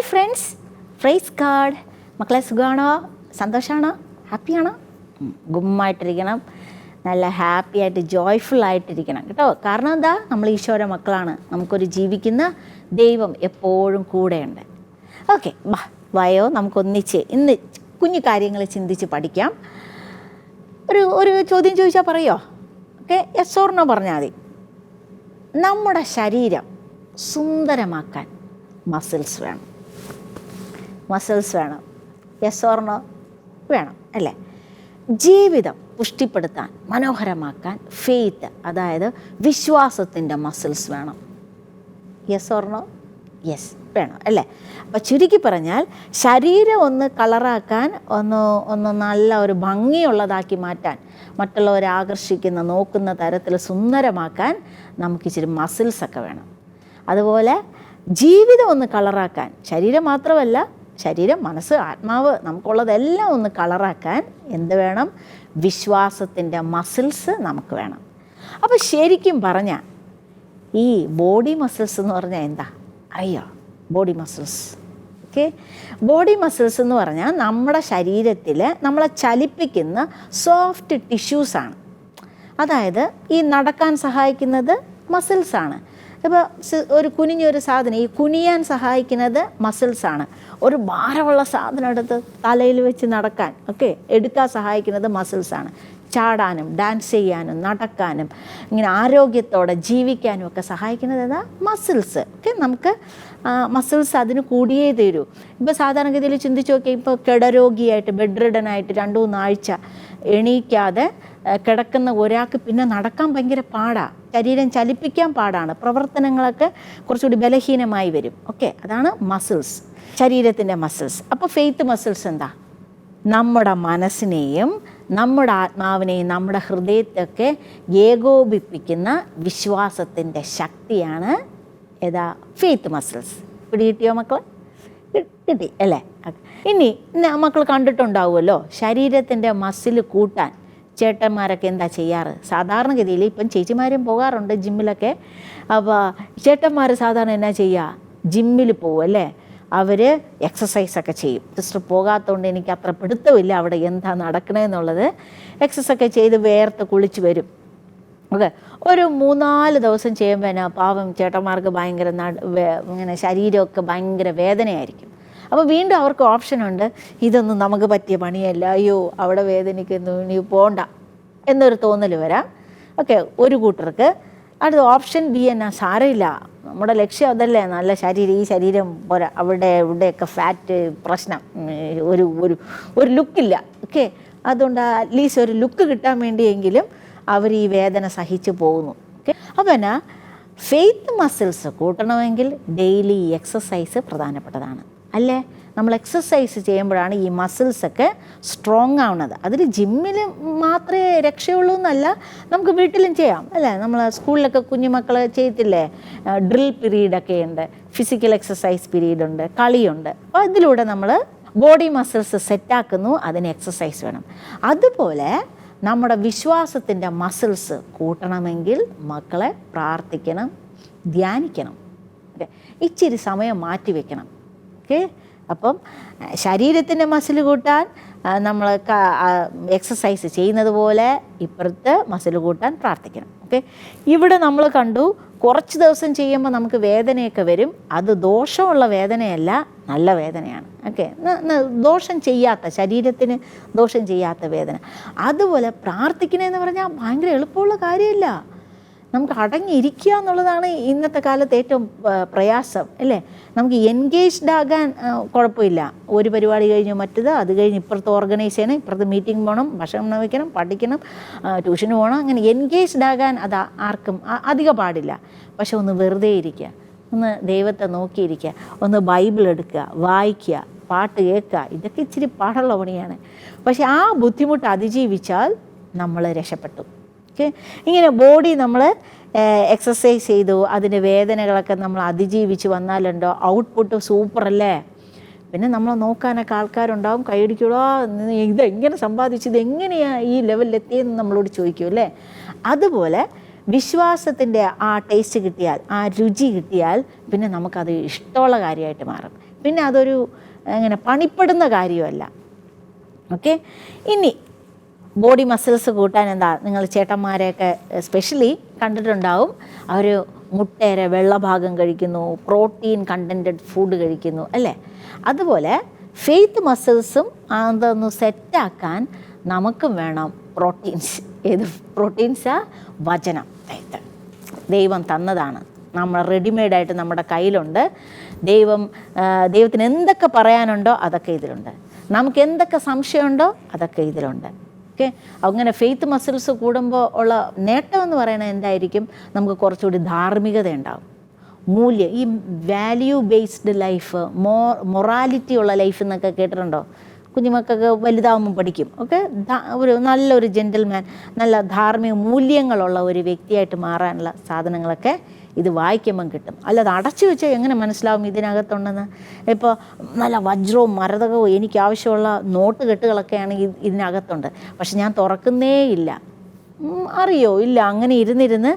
Hi friends, praise God. മക്കളെ സുഖമാണോ? സന്തോഷമാണോ? ഹാപ്പിയാണോ? ഗുമ്മായിട്ടിരിക്കണം, നല്ല ഹാപ്പി ആയിട്ട് ജോയ്ഫുൾ ആയിട്ടിരിക്കണം കേട്ടോ. കാരണം എന്താ, നമ്മൾ ഈശോയുടെ മക്കളാണ്. നമുക്കൊരു ജീവിക്കുന്ന ദൈവം എപ്പോഴും കൂടെയുണ്ട്. ഓക്കെ, വായോ, നമുക്കൊന്നിച്ച് ഇന്ന് കുഞ്ഞു കാര്യങ്ങൾ ചിന്തിച്ച് പഠിക്കാം. ഒരു ചോദ്യം ചോദിച്ചാൽ പറയോ? ഓക്കെ, യെസ് ഓർ നോ പറഞ്ഞാൽ മതി. നമ്മുടെ ശരീരം സുന്ദരമാക്കാൻ മസിൽസ് വേണം. Yes or no? വേണം അല്ലേ? ജീവിതം പുഷ്ടിപ്പെടുത്താൻ, മനോഹരമാക്കാൻ ഫെയ്ത്ത്, അതായത് വിശ്വാസത്തിൻ്റെ മസിൽസ് വേണം. Yes or no? യെസ്, വേണം അല്ലേ? അപ്പോൾ ചുരുക്കി പറഞ്ഞാൽ, ശരീരം ഒന്ന് കളറാക്കാൻ, ഒന്ന് നല്ല ഒരു ഭംഗിയുള്ളതാക്കി മാറ്റാൻ, മറ്റുള്ളവരെ ആകർഷിക്കുന്ന, നോക്കുന്ന തരത്തിൽ സുന്ദരമാക്കാൻ നമുക്കിച്ചിരി മസിൽസൊക്കെ വേണം. അതുപോലെ ജീവിതം ഒന്ന് കളറാക്കാൻ, ശരീരം മാത്രമല്ല, ശരീരം, മനസ്സ്, ആത്മാവ്, നമുക്കുള്ളതെല്ലാം ഒന്ന് കളറാക്കാൻ എന്ത് വേണം? വിശ്വാസത്തിൻ്റെ മസിൽസ് നമുക്ക് വേണം. അപ്പോൾ ശരിക്കും പറഞ്ഞാൽ ഈ ബോഡി മസിൽസ് എന്ന് പറഞ്ഞാൽ എന്താ അറിയോ? Body muscles, okay, body muscles എന്ന് പറഞ്ഞാൽ നമ്മുടെ ശരീരത്തിൽ നമ്മളെ ചലിപ്പിക്കുന്ന സോഫ്റ്റ് ടിഷ്യൂസാണ്. അതായത് ഈ നടക്കാൻ സഹായിക്കുന്നത് മസിൽസാണ്. ഇപ്പോൾ ഒരു കുനിഞ്ഞൊരു സാധനം, ഈ കുനിയാൻ സഹായിക്കുന്നത് മസിൽസാണ്. ഒരു ഭാരമുള്ള സാധനം എടുത്ത് തലയിൽ വെച്ച് നടക്കാൻ ഒക്കെ എടുക്കാൻ സഹായിക്കുന്നത് മസിൽസാണ്. ചാടാനും ഡാൻസ് ചെയ്യാനും നടക്കാനും ഇങ്ങനെ ആരോഗ്യത്തോടെ ജീവിക്കാനും ഒക്കെ സഹായിക്കുന്നത് ഏതാ? മസിൽസ്. ഓക്കെ, നമുക്ക് മസിൽസ് അതിന് കൂടിയേ തീരൂ. ഇപ്പോൾ സാധാരണഗതിയിൽ ചിന്തിച്ച് നോക്കിയാൽ, ഇപ്പോൾ കിടരോഗിയായിട്ട് ബെഡ് റിഡനായിട്ട് 2-3 ആഴ്ച എണീക്കാതെ കിടക്കുന്ന ഒരാൾക്ക് പിന്നെ നടക്കാൻ ഭയങ്കര പാടാണ്, ശരീരം ചലിപ്പിക്കാൻ പാടാണ്, പ്രവർത്തനങ്ങളൊക്കെ കുറച്ചുകൂടി ബലഹീനമായി വരും. ഓക്കെ, അതാണ് മസിൽസ്, ശരീരത്തിൻ്റെ മസിൽസ്. അപ്പോൾ ഫെയ്ത്ത് മസിൽസ് എന്താ? നമ്മുടെ മനസ്സിനെയും നമ്മുടെ ആത്മാവിനെയും നമ്മുടെ ഹൃദയത്തെയൊക്കെ ഏകോപിപ്പിക്കുന്ന വിശ്വാസത്തിൻ്റെ ശക്തിയാണ് ഏതാ? Faith muscles. പിടികിട്ടിയോ മക്കൾ? കിട്ടി അല്ലേ? ഇനി മക്കൾ കണ്ടിട്ടുണ്ടാവുമല്ലോ, ശരീരത്തിൻ്റെ മസിൽ കൂട്ടാൻ ചേട്ടന്മാരൊക്കെ എന്താ ചെയ്യാറ്? സാധാരണഗതിയിൽ ഇപ്പം ചേച്ചിമാരും പോകാറുണ്ട് ജിമ്മിലൊക്കെ. അപ്പോൾ ചേട്ടന്മാർ സാധാരണ എന്നാ ചെയ്യുക? ജിമ്മിൽ പോകും അല്ലേ? അവർ എക്സസൈസൊക്കെ ചെയ്യും. സിസ്റ്റർ പോകാത്തതുകൊണ്ട് എനിക്ക് അത്ര പിടുത്തമില്ല അവിടെ എന്താ നടക്കണമെന്നുള്ളത്. എക്സസൈസൊക്കെ ചെയ്ത് വേർത്ത് കുളിച്ച് വരും. ഓക്കെ, ഒരു 3-4 ദിവസം ചെയ്യുമ്പോൾ എന്നാ പാവം ചേട്ടന്മാർക്ക് ഭയങ്കര ഇങ്ങനെ ശരീരമൊക്കെ ഭയങ്കര വേദനയായിരിക്കും. അപ്പോൾ വീണ്ടും അവർക്ക് ഓപ്ഷനുണ്ട്, ഇതൊന്നും നമുക്ക് പറ്റിയ പണിയല്ല, അയ്യോ അവിടെ വേദനിക്കുന്നു, ഇനി പോണ്ട എന്നൊരു തോന്നൽ വരാം. ഓക്കെ, ഒരു കൂട്ടർക്ക്. അടുത്ത ഓപ്ഷൻ ബി എന്നാ, സാരമില്ല, നമ്മുടെ ലക്ഷ്യം അതല്ലേ, നല്ല ശരീരം, ഈ ശരീരം പോരാ, ഇവിടെയൊക്കെ ഫാറ്റ് പ്രശ്നം, ഒരു ലുക്കില്ല. ഓക്കെ, അതുകൊണ്ട് അറ്റ്ലീസ്റ്റ് ഒരു ലുക്ക് കിട്ടാൻ വേണ്ടിയെങ്കിലും അവർ ഈ വേദന സഹിച്ചു പോകുന്നു. ഓക്കെ, അപ്പോൾ എന്നാ ഫെയ്ത്ത് മസിൽസ് കൂട്ടണമെങ്കിൽ ഡെയിലി എക്സസൈസ് പ്രധാനപ്പെട്ടതാണ് അല്ലേ? നമ്മൾ എക്സസൈസ് ചെയ്യുമ്പോഴാണ് ഈ മസിൽസൊക്കെ സ്ട്രോങ് ആവുന്നത്. അതിൽ ജിമ്മിൽ മാത്രമേ രക്ഷയുള്ളൂ എന്നല്ല, നമുക്ക് വീട്ടിലും ചെയ്യാം അല്ലേ? നമ്മൾ സ്കൂളിലൊക്കെ കുഞ്ഞുമക്കൾ ചെയ്യത്തില്ലേ, ഡ്രിൽ പീരീഡൊക്കെ ഉണ്ട്, ഫിസിക്കൽ എക്സസൈസ് പീരീഡ് ഉണ്ട്, കളിയുണ്ട്. അപ്പോൾ ഇതിലൂടെ നമ്മൾ ബോഡി മസിൽസ് സെറ്റാക്കുന്നു, അതിന് എക്സസൈസ് വേണം. അതുപോലെ നമ്മുടെ വിശ്വാസത്തിൻ്റെ മസിൽസ് കൂട്ടണമെങ്കിൽ മക്കളെ പ്രാർത്ഥിക്കണം, ധ്യാനിക്കണം, ഓക്കെ, ഇച്ചിരി സമയം മാറ്റി വയ്ക്കണം. ഓക്കെ, അപ്പം ശരീരത്തിൻ്റെ മസിൽ കൂട്ടാൻ നമ്മൾ എക്സസൈസ് ചെയ്യുന്നത് പോലെ ഇപ്പുറത്ത് മസിൽ കൂട്ടാൻ പ്രാർത്ഥിക്കണം. ഓക്കെ, ഇവിടെ നമ്മൾ കണ്ടു കുറച്ച് ദിവസം ചെയ്യുമ്പോൾ നമുക്ക് വേദനയൊക്കെ വരും. അത് ദോഷമുള്ള വേദനയല്ല, നല്ല വേദനയാണ്. ഓക്കെ, ദോഷം ചെയ്യാത്ത, ശരീരത്തിന് ദോഷം ചെയ്യാത്ത വേദന. അതുപോലെ പ്രാർത്ഥിക്കണമെന്ന് പറഞ്ഞാൽ ഭയങ്കര എളുപ്പമുള്ള കാര്യമില്ല. നമുക്ക് അടങ്ങിയിരിക്കുക എന്നുള്ളതാണ് ഇന്നത്തെ കാലത്ത് ഏറ്റവും പ്രയാസം അല്ലേ? നമുക്ക് എൻഗേജ്ഡ് ആകാൻ കുഴപ്പമില്ല. ഒരു പരിപാടി കഴിഞ്ഞ് മറ്റത്, അത് കഴിഞ്ഞ് ഇപ്പുറത്ത് ഓർഗനൈസ് ചെയ്യണം, ഇപ്പുറത്ത് മീറ്റിംഗ് പോകണം, ഭക്ഷണം വയ്ക്കണം, പഠിക്കണം, ട്യൂഷന് പോകണം. അങ്ങനെ എൻഗേജ്ഡ് ആകാൻ അത് ആർക്കും അധികം പാടില്ല. പക്ഷെ ഒന്ന് വെറുതെ ഇരിക്കുക, ഒന്ന് ദൈവത്തെ നോക്കിയിരിക്കുക, ഒന്ന് ബൈബിൾ എടുക്കുക, വായിക്കുക, പാട്ട് കേൾക്കുക, ഇതൊക്കെ ഇച്ചിരി പാടുള്ള പണിയാണ്. പക്ഷെ ആ ബുദ്ധിമുട്ട് അതിജീവിച്ചാൽ നമ്മൾ രക്ഷപ്പെട്ടു. ഓക്കെ, ഇങ്ങനെ ബോഡി നമ്മൾ എക്സസൈസ് ചെയ്തു, അതിൻ്റെ വേദനകളൊക്കെ നമ്മൾ അതിജീവിച്ച് വന്നാലുണ്ടോ ഔട്ട്പുട്ട് സൂപ്പറല്ലേ? പിന്നെ നമ്മൾ നോക്കാനൊക്കെ ആൾക്കാരുണ്ടാവും, കൈയടിക്കൂടോ, ഇതെങ്ങനെ സമ്പാദിച്ചു, ഇതെങ്ങനെയാണ് ഈ ലെവലിലെത്തിയെന്ന് നമ്മളോട് ചോദിക്കും അല്ലേ? അതുപോലെ വിശ്വാസത്തിൻ്റെ ആ ടേസ്റ്റ് കിട്ടിയാൽ, ആ രുചി കിട്ടിയാൽ പിന്നെ നമുക്കത് ഇഷ്ടമുള്ള കാര്യമായിട്ട് മാറും. പിന്നെ അതൊരു ഇങ്ങനെ പണിപ്പെടുന്ന കാര്യമല്ല. ഓക്കെ, ഇനി ബോഡി മസിൽസ് കൂട്ടാൻ എന്താ, നിങ്ങൾ ചേട്ടന്മാരെയൊക്കെ സ്പെഷ്യലി കണ്ടിട്ടുണ്ടാവും. അവർ മുട്ടയുടെ വെള്ളഭാഗം കഴിക്കുന്നു, പ്രോട്ടീൻ കണ്ടൻറ്റഡ് ഫുഡ് കഴിക്കുന്നു അല്ലേ. അതുപോലെ ഫെയ്ത്ത് മസിൽസും അതൊന്ന് സെറ്റാക്കാൻ നമുക്കും വേണം പ്രോട്ടീൻസ്. ഏത് പ്രോട്ടീൻസാ? വചനം, ദൈവം തന്നതാണ്. നമ്മൾ റെഡിമെയ്ഡായിട്ട് നമ്മുടെ കയ്യിലുണ്ട്. ദൈവത്തിന് എന്തൊക്കെ പറയാനുണ്ടോ അതൊക്കെ ഇതിലുണ്ട്. നമുക്ക് എന്തൊക്കെ സംശയമുണ്ടോ അതൊക്കെ ഇതിലുണ്ട്. ഓക്കെ, അങ്ങനെ ഫെയ്ത്ത് മസിൽസ് കൂടുമ്പോൾ ഉള്ള നേട്ടം എന്ന് പറയുന്നത് എന്തായിരിക്കും? നമുക്ക് കുറച്ചുകൂടി ധാർമ്മികത ഉണ്ടാവും, മൂല്യം. ഈ വാല്യൂ ബേസ്ഡ് ലൈഫ്, മൊറാലിറ്റി ഉള്ള ലൈഫ് എന്നൊക്കെ കേട്ടിട്ടുണ്ടോ? കുഞ്ഞുമക്കൾക്ക് വലുതാവുമ്പോൾ പഠിക്കും. ഓക്കെ, നല്ലൊരു ജെൻറ്റിൽമാൻ, നല്ല ധാർമ്മിക മൂല്യങ്ങളുള്ള ഒരു വ്യക്തിയായിട്ട് മാറാനുള്ള സാധനങ്ങളൊക്കെ ഇത് വായിക്കുമ്പം കിട്ടും. അല്ലാതെ അടച്ചു വെച്ചാൽ എങ്ങനെ മനസ്സിലാവും ഇതിനകത്തുണ്ടെന്ന്? ഇപ്പോൾ നല്ല വജ്രവും മരതകവും എനിക്ക് ആവശ്യമുള്ള നോട്ട് കെട്ടുകളൊക്കെയാണ് ഇതിനകത്തുണ്ട്, പക്ഷെ ഞാൻ തുറക്കുന്നേ ഇല്ല. അറിയോ? ഇല്ല. അങ്ങനെ ഇരുന്നിരുന്ന്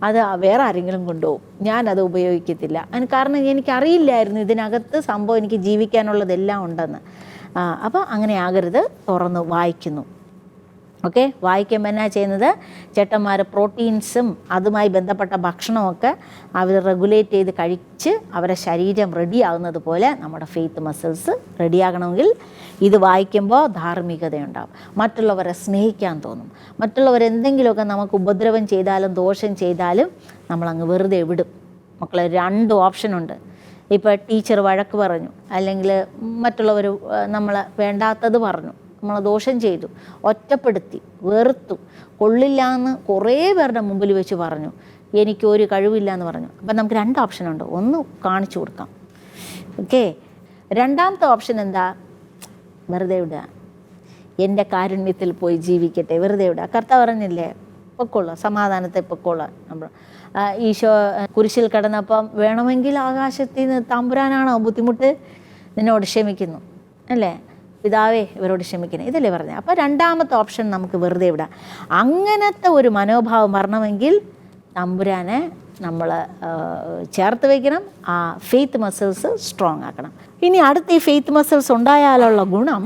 അത് വേറെ ആരെങ്കിലും കൊണ്ടുപോകും, ഞാനത് ഉപയോഗിക്കത്തില്ല. അതിന് കാരണം എനിക്കറിയില്ലായിരുന്നു ഇതിനകത്ത് സംഭവം എനിക്ക് ജീവിക്കാനുള്ളതെല്ലാം ഉണ്ടെന്ന്. അപ്പോൾ അങ്ങനെ ആകരുത്, തുറന്ന് വായിക്കുന്നു. ഓക്കെ, വായിക്കുമ്പോൾ എന്നാ ചെയ്യുന്നത്? ചേട്ടന്മാർ പ്രോട്ടീൻസും അതുമായി ബന്ധപ്പെട്ട ഭക്ഷണമൊക്കെ അവർ റെഗുലേറ്റ് ചെയ്ത് കഴിച്ച് അവരുടെ ശരീരം റെഡിയാകുന്നത് പോലെ നമ്മുടെ ഫെയ്ത്ത് മസിൽസ് റെഡിയാകണമെങ്കിൽ ഇത് വായിക്കുമ്പോൾ ധാർമ്മികതയുണ്ടാവും. മറ്റുള്ളവരെ സ്നേഹിക്കാൻ തോന്നും. മറ്റുള്ളവരെന്തെങ്കിലുമൊക്കെ നമുക്ക് ഉപദ്രവം ചെയ്താലും ദോഷം ചെയ്താലും നമ്മളങ്ങ് വെറുതെ വിടും. മക്കളെ, 2 ഓപ്ഷനുണ്ട്. ഇപ്പോൾ ടീച്ചർ വഴക്ക് പറഞ്ഞു, അല്ലെങ്കിൽ മറ്റുള്ളവർ നമ്മളെ വേണ്ടാത്തത് പറഞ്ഞു, നമ്മളെ ദോഷം ചെയ്തു, ഒറ്റപ്പെടുത്തി, വെറുത്തു, കൊള്ളില്ല എന്ന് കുറേ പേരുടെ മുമ്പിൽ വെച്ച് പറഞ്ഞു, എനിക്കൊരു കഴിവില്ല എന്ന് പറഞ്ഞു. അപ്പം നമുക്ക് 2 ഓപ്ഷനുണ്ട്. ഒന്ന് കാണിച്ചു കൊടുക്കാം. ഓക്കെ, രണ്ടാമത്തെ ഓപ്ഷൻ എന്താ? വെറുതെ വിടുക, എൻ്റെ കാരുണ്യത്തിൽ പോയി ജീവിക്കട്ടെ, വെറുതെ വിടുക. കർത്താവ് പറഞ്ഞില്ലേ, പൊക്കോളാം, സമാധാനത്തെ പൊക്കോളാം. നമ്മൾ ഈശോ കുരിശിൽ കിടന്നപ്പം വേണമെങ്കിൽ ആകാശത്തിൽ നിന്ന് തമ്പുരാനാണോ ബുദ്ധിമുട്ട്, നിന്നോട് ക്ഷമിക്കുന്നു അല്ലേ, പിതാവേ ഇവരോട് ക്ഷമിക്കണം, ഇതല്ലേ പറഞ്ഞത്. അപ്പോൾ രണ്ടാമത്തെ ഓപ്ഷൻ നമുക്ക് വെറുതെ വിടാം. അങ്ങനത്തെ ഒരു മനോഭാവം വരണമെങ്കിൽ തമ്പുരാനെ നമ്മൾ ചേർത്ത് വയ്ക്കണം, ആ ഫെയ്ത്ത് മസിൽസ് സ്ട്രോങ് ആക്കണം. ഇനി അടുത്ത ഈ ഫെയ്ത്ത് മസിൽസ് ഉണ്ടായാലുള്ള ഗുണം,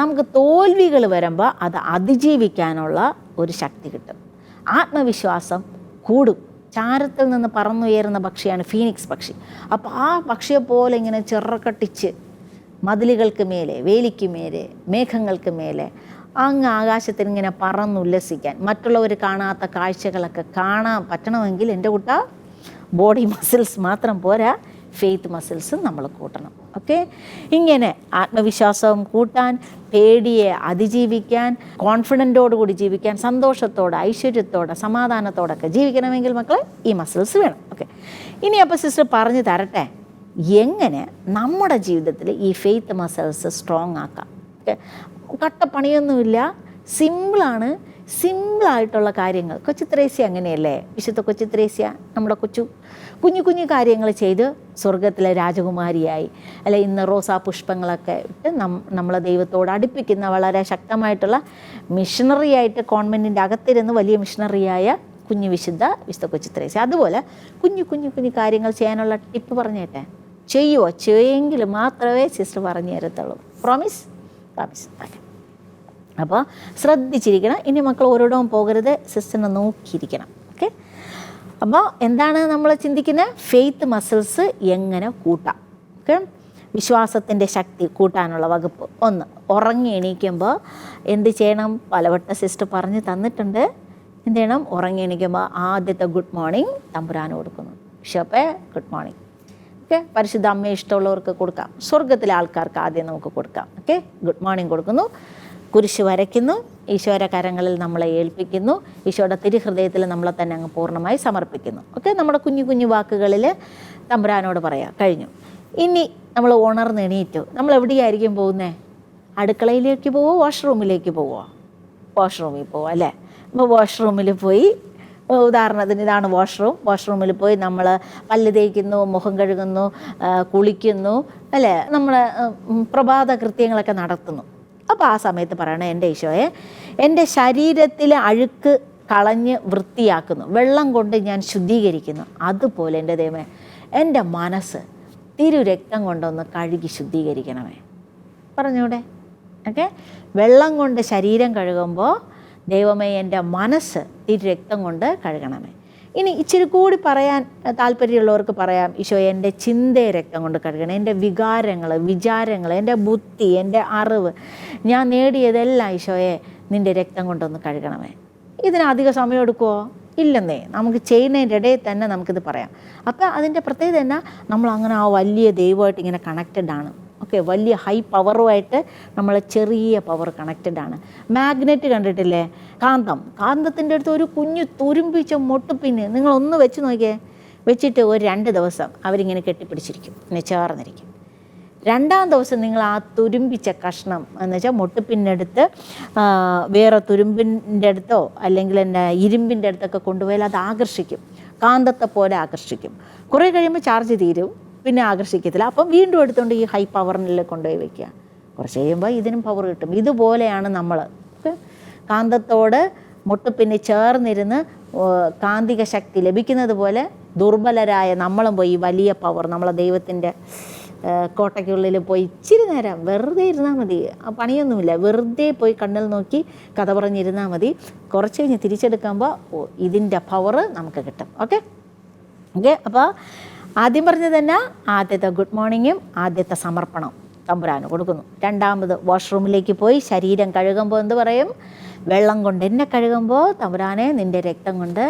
നമുക്ക് തോൽവികൾ വരുമ്പോൾ അത് അതിജീവിക്കാനുള്ള ഒരു ശക്തി കിട്ടും, ആത്മവിശ്വാസം കൂടും. ചാരത്തിൽ നിന്ന് പറന്നുയരുന്ന പക്ഷിയാണ് ഫീനിക്സ് പക്ഷി. അപ്പോൾ ആ പക്ഷിയെപ്പോലെ ഇങ്ങനെ ചിറക്കട്ടിച്ച് മതിലുകൾക്ക് മേലെ, വേലിക്ക് മേലെ, മേഘങ്ങൾക്ക് മേലെ അങ്ങ് ആകാശത്തിൽ ഇങ്ങനെ പറന്നുല്ലസിക്കാൻ, മറ്റുള്ളവർ കാണാത്ത കാഴ്ചകളൊക്കെ കാണാൻ പറ്റണമെങ്കിൽ എൻ്റെ കൂട്ട ബോഡി മസിൽസ് മാത്രം പോരാ, ഫെയ്ത്ത് മസിൽസും നമ്മൾ കൂട്ടണം. ഓക്കെ, ഇങ്ങനെ ആത്മവിശ്വാസവും കൂട്ടാൻ, പേടിയെ അതിജീവിക്കാൻ, കോൺഫിഡൻറ്റോടുകൂടി ജീവിക്കാൻ, സന്തോഷത്തോടെ, ഐശ്വര്യത്തോടെ, സമാധാനത്തോടൊക്കെ ജീവിക്കണമെങ്കിൽ മക്കളെ ഈ മസിൽസ് വേണം. ഓക്കെ, ഇനി അപ്പോൾ സിസ്റ്റർ പറഞ്ഞു തരട്ടെ എങ്ങനെ നമ്മുടെ ജീവിതത്തിൽ ഈ ഫെയ്ത്ത് മസിൽസ് സ്ട്രോങ് ആക്കാം. ഓക്കെ, കട്ടപ്പണിയൊന്നുമില്ല, സിമ്പിളാണ്. സിമ്പിളായിട്ടുള്ള കാര്യങ്ങൾ. കൊച്ചു ത്രേസ്യ അങ്ങനെയല്ലേ, വിശുദ്ധ കൊച്ചു ത്രേസ്യ നമ്മുടെ കുഞ്ഞു കുഞ്ഞു കാര്യങ്ങൾ ചെയ്ത് സ്വർഗത്തിലെ രാജകുമാരിയായി. അല്ലെ, ഇന്ന് റോസാ പുഷ്പങ്ങളൊക്കെ ഇട്ട് നമ്മളെ ദൈവത്തോട് അടുപ്പിക്കുന്ന വളരെ ശക്തമായിട്ടുള്ള മിഷണറി ആയിട്ട് കോൺവെൻറ്റിൻ്റെ അകത്തിരുന്ന് വലിയ മിഷണറിയായ വിശുദ്ധ കൊച്ചു ത്രേസ്യ. അതുപോലെ കുഞ്ഞു കുഞ്ഞു കുഞ്ഞു കാര്യങ്ങൾ ചെയ്യാനുള്ള ടിപ്പ് പറഞ്ഞേട്ടെ. ചെയ്യുമോ? ചെയ്യെങ്കിൽ മാത്രമേ സിസ്റ്റർ പറഞ്ഞു തരത്തുള്ളൂ. പ്രോമിസ്? പ്രോമിസ്. ഓക്കെ, അപ്പോൾ ശ്രദ്ധിച്ചിരിക്കണം. ഇനി മക്കൾ ഒരിടവും പോകരുത്, സിസ്റ്ററിനെ നോക്കിയിരിക്കണം. ഓക്കെ, അപ്പോൾ എന്താണ് നമ്മൾ ചിന്തിക്കുന്നത്? ഫെയ്ത്ത് മസിൽസ് എങ്ങനെ കൂട്ടാം. ഓക്കെ, വിശ്വാസത്തിൻ്റെ ശക്തി കൂട്ടാനുള്ള വകുപ്പ്. 1, ഉറങ്ങി എണീക്കുമ്പോൾ എന്ത് ചെയ്യണം? പലവട്ടം സിസ്റ്റർ പറഞ്ഞു തന്നിട്ടുണ്ട്. എന്ത് ചെയ്യണം? ഉറങ്ങി എണീക്കുമ്പോൾ ആദ്യത്തെ ഗുഡ് മോർണിംഗ് തമ്പുരാന് കൊടുക്കുന്നു. ബിഷപ്പേ ഗുഡ് മോർണിംഗ്. ഓക്കെ, പരിശുദ്ധ അമ്മയെ ഇഷ്ടമുള്ളവർക്ക് കൊടുക്കാം, സ്വർഗത്തിലെ ആൾക്കാർക്ക് ആദ്യം നമുക്ക് കൊടുക്കാം. ഓക്കെ, ഗുഡ് മോർണിംഗ് കൊടുക്കുന്നു, കുരിശ് വരയ്ക്കുന്നു, ഈശോയുടെ കരങ്ങളിൽ നമ്മളെ ഏൽപ്പിക്കുന്നു, ഈശോയുടെ തിരുഹൃദയത്തിൽ നമ്മളെ തന്നെ അങ്ങ് പൂർണ്ണമായി സമർപ്പിക്കുന്നു. ഓക്കെ, നമ്മുടെ കുഞ്ഞു കുഞ്ഞു വാക്കുകളിൽ തമ്പുരാനോട് പറയാം. കഴിഞ്ഞു. ഇനി നമ്മൾ ഉണർന്ന് എണീറ്റു. നമ്മൾ എവിടെയായിരിക്കും പോകുന്നത്? അടുക്കളയിലേക്ക് പോവോ, വാഷ്റൂമിലേക്ക് പോവോ? വാഷ്റൂമിൽ പോവോ അല്ലേ? അപ്പോൾ വാഷ്റൂമിൽ പോയി, ഉദാഹരണത്തിന് ഇതാണ് വാഷ്റൂമിൽ പോയി നമ്മൾ പല്ല് തേക്കുന്നു, മുഖം കഴുകുന്നു, കുളിക്കുന്നു അല്ലേ, നമ്മൾ പ്രഭാത കൃത്യങ്ങളൊക്കെ നടത്തുന്നു. അപ്പോൾ ആ സമയത്ത് പറയണം, എൻ്റെ ഈശോയെ, എൻ്റെ ശരീരത്തിലെ അഴുക്ക് കളഞ്ഞ് വൃത്തിയാക്കുന്നു, വെള്ളം കൊണ്ട് ഞാൻ ശുദ്ധീകരിക്കുന്നു. അതുപോലെ എൻ്റെ ദൈവമേ, എൻ്റെ മനസ്സ് തിരുരക്തം കൊണ്ടൊന്ന് കഴുകി ശുദ്ധീകരിക്കണമേ. പറഞ്ഞൂടെ? ഓക്കെ, വെള്ളം കൊണ്ട് ശരീരം കഴുകുമ്പോൾ ദൈവമേ എൻ്റെ മനസ്സ് തിരുരക്തം കൊണ്ട് കഴുകണമേ. ഇനി ഇച്ചിരി കൂടി പറയാൻ താല്പര്യമുള്ളവർക്ക് പറയാം, ഈശോ എൻ്റെ ചിന്തയെ രക്തം കൊണ്ട് കഴുകണം, എൻ്റെ വികാരങ്ങൾ, വിചാരങ്ങൾ, എൻ്റെ ബുദ്ധി, എൻ്റെ അറിവ്, ഞാൻ നേടിയതെല്ലാം ഈശോയെ നിൻ്റെ രക്തം കൊണ്ടൊന്ന് കഴുകണമേ. ഇതിന് അധിക സമയം എടുക്കുമോ? ഇല്ലെന്നേ. നമുക്ക് ചെയ്യുന്നതിൻ്റെ ഇടയിൽ തന്നെ നമുക്കിത് പറയാം. അപ്പോൾ അതിൻ്റെ പ്രത്യേകത എന്നാ, നമ്മളങ്ങനെ ആ വലിയ ദൈവമായിട്ട് ഇങ്ങനെ കണക്റ്റഡ് ആണ്. ഓക്കെ, വലിയ ഹൈ പവറുമായിട്ട് നമ്മൾ ചെറിയ പവർ കണക്റ്റഡ് ആണ്. മാഗ്നറ്റ് കണ്ടിട്ടില്ലേ? കാന്തത്തിൻ്റെ അടുത്ത് ഒരു കുഞ്ഞു തുരുമ്പിച്ച മൊട്ടുപിന്ന് നിങ്ങളൊന്ന് വെച്ച് നോക്കിയേ. വെച്ചിട്ട് ഒരു 2 ദിവസം അവരിങ്ങനെ കെട്ടിപ്പിടിച്ചിരിക്കും, ഇങ്ങനെ ചേർന്നിരിക്കും. 2-ാം ദിവസം നിങ്ങൾ ആ തുരുമ്പിച്ച കഷ്ണം എന്ന് വെച്ചാൽ മൊട്ടുപിന്നെടുത്ത് വേറെ തുരുമ്പിൻ്റെ അടുത്തോ അല്ലെങ്കിൽ എൻ്റെ ഇരുമ്പിൻ്റെ അടുത്തൊക്കെ കൊണ്ടുപോയാൽ അത് ആകർഷിക്കും, കാന്തത്തെ പോലെ ആകർഷിക്കും. കുറേ കഴിയുമ്പോൾ ചാർജ് തീരും, പിന്നെ ആകർഷിക്കത്തില്ല. അപ്പം വീണ്ടും എടുത്തുകൊണ്ട് ഈ ഹൈ പവറിൽ കൊണ്ടുപോയി വയ്ക്കുക. കുറച്ച് കഴിയുമ്പോൾ ഇതിനും പവർ കിട്ടും. ഇതുപോലെയാണ് നമ്മൾ കാന്തത്തോട് മുട്ടുപിന്നെ ചേർന്നിരുന്ന് കാന്തിക ശക്തി ലഭിക്കുന്നത് പോലെ ദുർബലരായ നമ്മളും പോയി വലിയ പവർ നമ്മളെ ദൈവത്തിൻ്റെ കോട്ടയ്ക്കുള്ളിൽ പോയി ഇച്ചിരി നേരം വെറുതെ ഇരുന്നാൽ മതി. ആ പണിയൊന്നുമില്ല, വെറുതെ പോയി കണ്ണിൽ നോക്കി കഥ പറഞ്ഞിരുന്നാൽ മതി. കുറച്ച് കഴിഞ്ഞ് തിരിച്ചെടുക്കുമ്പോൾ ഇതിൻ്റെ പവർ നമുക്ക് കിട്ടും. ഓക്കെ, അപ്പോൾ ആദ്യം പറഞ്ഞത് തന്നെ ആദ്യത്തെ ഗുഡ് മോർണിംഗും ആദ്യത്തെ സമർപ്പണം തമ്പുരാന് കൊടുക്കുന്നു. 2-ാമത് വാഷ്റൂമിലേക്ക് പോയി ശരീരം കഴുകുമ്പോൾ എന്ത് പറയും? വെള്ളം കൊണ്ട് എന്നെ കഴുകുമ്പോൾ തമ്പുരാനെ നിൻ്റെ രക്തം കൊണ്ട്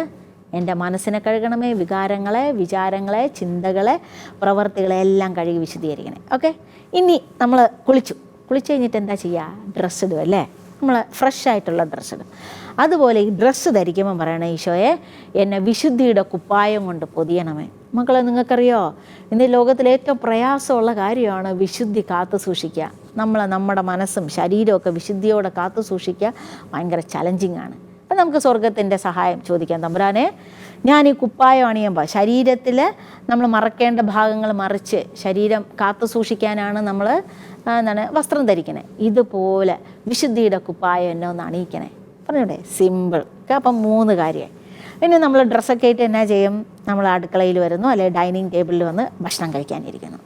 എൻ്റെ മനസ്സിനെ കഴുകണമേ, വികാരങ്ങളെ, വിചാരങ്ങളെ, ചിന്തകളെ, പ്രവർത്തികളെ എല്ലാം കഴുകി വിശദീകരിക്കണേ. ഓക്കെ, ഇനി നമ്മൾ കുളിച്ചു കഴിഞ്ഞിട്ട് എന്താ ചെയ്യുക? ഡ്രസ്സ് ഇടും അല്ലേ? നമ്മൾ ഫ്രഷ് ആയിട്ടുള്ള ഡ്രസ്സ് ഇടും. അതുപോലെ ഈ ഡ്രസ്സ് ധരിക്കുമ്പോൾ പറയണേ, ഈശോയെ എന്നെ വിശുദ്ധിയുടെ കുപ്പായം കൊണ്ട് പൊതിയണമേ. മക്കളെ, നിങ്ങൾക്കറിയോ, ഇന്ന് ലോകത്തിലെ ഏറ്റവും പ്രയാസമുള്ള കാര്യമാണ് വിശുദ്ധി കാത്തു സൂക്ഷിക്കുക. നമ്മുടെ മനസ്സും ശരീരമൊക്കെ വിശുദ്ധിയോടെ കാത്തു സൂക്ഷിക്കുക ഭയങ്കര ചലഞ്ചിങ് ആണ്. അപ്പം നമുക്ക് സ്വർഗത്തിൻ്റെ സഹായം ചോദിക്കാം. തമ്പുരാനെ, ഞാൻ ഈ കുപ്പായം അണിയുമ്പോൾ ശരീരത്തിൽ നമ്മൾ മറക്കേണ്ട ഭാഗങ്ങൾ മറിച്ച് ശരീരം കാത്തു സൂക്ഷിക്കാനാണ് നമ്മൾ വസ്ത്രം ധരിക്കണേ. ഇതുപോലെ വിശുദ്ധിയുടെ കുപ്പായം എന്നെ ഒന്ന് അണിയിക്കണേ. പറഞ്ഞൂടെ? സിമ്പിൾ. അപ്പം 3 കാര്യമായി. പിന്നെ നമ്മൾ ഡ്രസ്സൊക്കെ ആയിട്ട് എന്നാ ചെയ്യും? നമ്മൾ അടുക്കളയിൽ വരുന്നു, അല്ലെങ്കിൽ ഡൈനിങ് ടേബിളിൽ വന്ന് ഭക്ഷണം കഴിക്കാനിരിക്കുന്നു.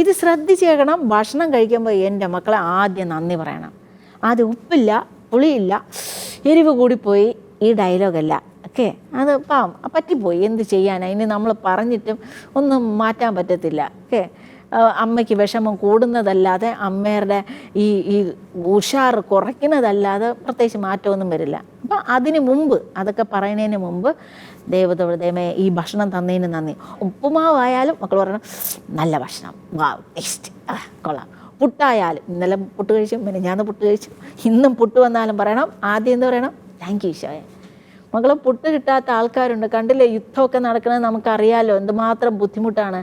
ഇത് ശ്രദ്ധിച്ചേക്കണം. ഭക്ഷണം കഴിക്കുമ്പോൾ എൻ്റെ മക്കളെ ആദ്യം നന്ദി പറയണം. ആദ്യം ഉപ്പില്ല, പുളിയില്ല, എരിവ് കൂടിപ്പോയി, ഈ ഡയലോഗല്ല. ഓക്കെ, അത് പറ്റിപ്പോയി, എന്ത് ചെയ്യാനാണ്? ഇനി നമ്മൾ പറഞ്ഞിട്ടും ഒന്നും മാറ്റാൻ പറ്റത്തില്ല. ഓക്കെ, അമ്മയ്ക്ക് വിഷമം കൂടുന്നതല്ലാതെ അമ്മയുടെ ഈ ഉഷാറ് കുറയ്ക്കുന്നതല്ലാതെ പ്രത്യേകിച്ച് മാറ്റമൊന്നും വരില്ല. അപ്പം അതിന് മുമ്പ്, അതൊക്കെ പറയുന്നതിന് മുമ്പ് ദൈവമേ ഈ ഭക്ഷണം തന്നതിന് നന്ദി. ഉപ്പുമാവായാലും മക്കൾ പറയണം നല്ല ഭക്ഷണം, വാവ് ടേസ്റ്റ്, കൊള്ളാം. പുട്ടായാലും ഇന്നലെ പുട്ട് കഴിച്ചു, പിന്നെ ഞാൻ പുട്ട് കഴിച്ചു, ഇന്നും പുട്ട് വന്നാലും പറയണം ആദ്യം എന്ത് പറയണം? താങ്ക് യു ഈശോയെ. മക്കൾ, പുട്ട് കിട്ടാത്ത ആൾക്കാരുണ്ട്, കണ്ടില്ലേ? യുദ്ധമൊക്കെ നടക്കുന്നത് നമുക്കറിയാലോ, എന്തുമാത്രം ബുദ്ധിമുട്ടാണ്.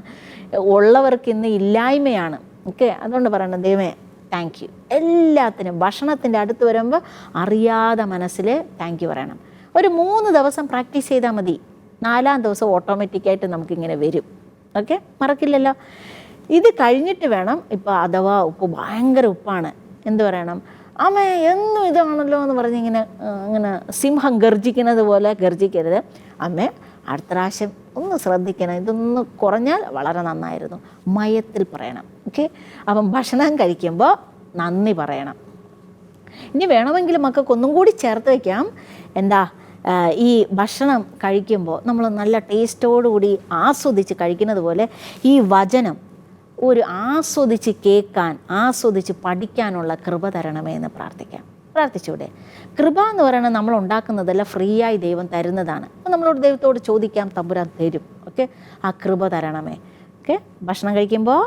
ഉള്ളവർക്ക് ഇന്ന് ഇല്ലായ്മയാണ്. ഓക്കെ, അതുകൊണ്ട് പറയണം ദൈവമേ താങ്ക് യു. എല്ലാത്തിനും ഭക്ഷണത്തിൻ്റെ അടുത്ത് വരുമ്പോൾ അറിയാതെ മനസ്സിൽ താങ്ക് യു പറയണം. ഒരു 3 ദിവസം പ്രാക്ടീസ് ചെയ്താൽ മതി. 4-ാം ദിവസം ഓട്ടോമാറ്റിക്കായിട്ട് നമുക്കിങ്ങനെ വരും. ഓക്കെ, മറക്കില്ലല്ലോ. ഇത് കഴിഞ്ഞിട്ട് വേണം, ഇപ്പോൾ അഥവാ ഉപ്പ് ഭയങ്കര ഉപ്പാണ്, എന്ത് പറയണം? അമ്മ എന്നും ഇതാണല്ലോ എന്ന് പറഞ്ഞ് ഇങ്ങനെ സിംഹം ഗർജിക്കുന്നത് പോലെ ഗർജിക്കരുത്. അമ്മേ അടുത്ത പ്രാവശ്യം ഒന്ന് ശ്രദ്ധിക്കണം, ഇതൊന്ന് കുറഞ്ഞാൽ വളരെ നന്നായിരുന്നു. മയത്തിൽ പറയണം. ഓക്കെ, അപ്പം ഭക്ഷണം കഴിക്കുമ്പോൾ നന്ദി പറയണം. ഇനി വേണമെങ്കിൽ മക്കൾക്ക് ഒന്നും കൂടി ചേർത്ത് വയ്ക്കാം. എന്താ, ഈ ഭക്ഷണം കഴിക്കുമ്പോൾ നമ്മൾ നല്ല ടേസ്റ്റോടുകൂടി ആസ്വദിച്ച് കഴിക്കുന്നത് പോലെ ഈ വചനം ഒരു ആസ്വദിച്ച് കേൾക്കാൻ, ആസ്വദിച്ച് പഠിക്കാനുള്ള കൃപ തരണമേ എന്ന് പ്രാർത്ഥിച്ചൂടെ? കൃപ എന്ന് പറയുന്നത് നമ്മൾ ഉണ്ടാക്കുന്നതല്ല, ഫ്രീ ആയി ദൈവം തരുന്നതാണ്. അപ്പോൾ നമ്മളോട് ദൈവത്തോട് ചോദിക്കാം, തമ്പുരാൻ തരും. ഓക്കെ, ആ കൃപ തരണമേ. ഓക്കെ, ഭക്ഷണം കഴിക്കുമ്പോൾ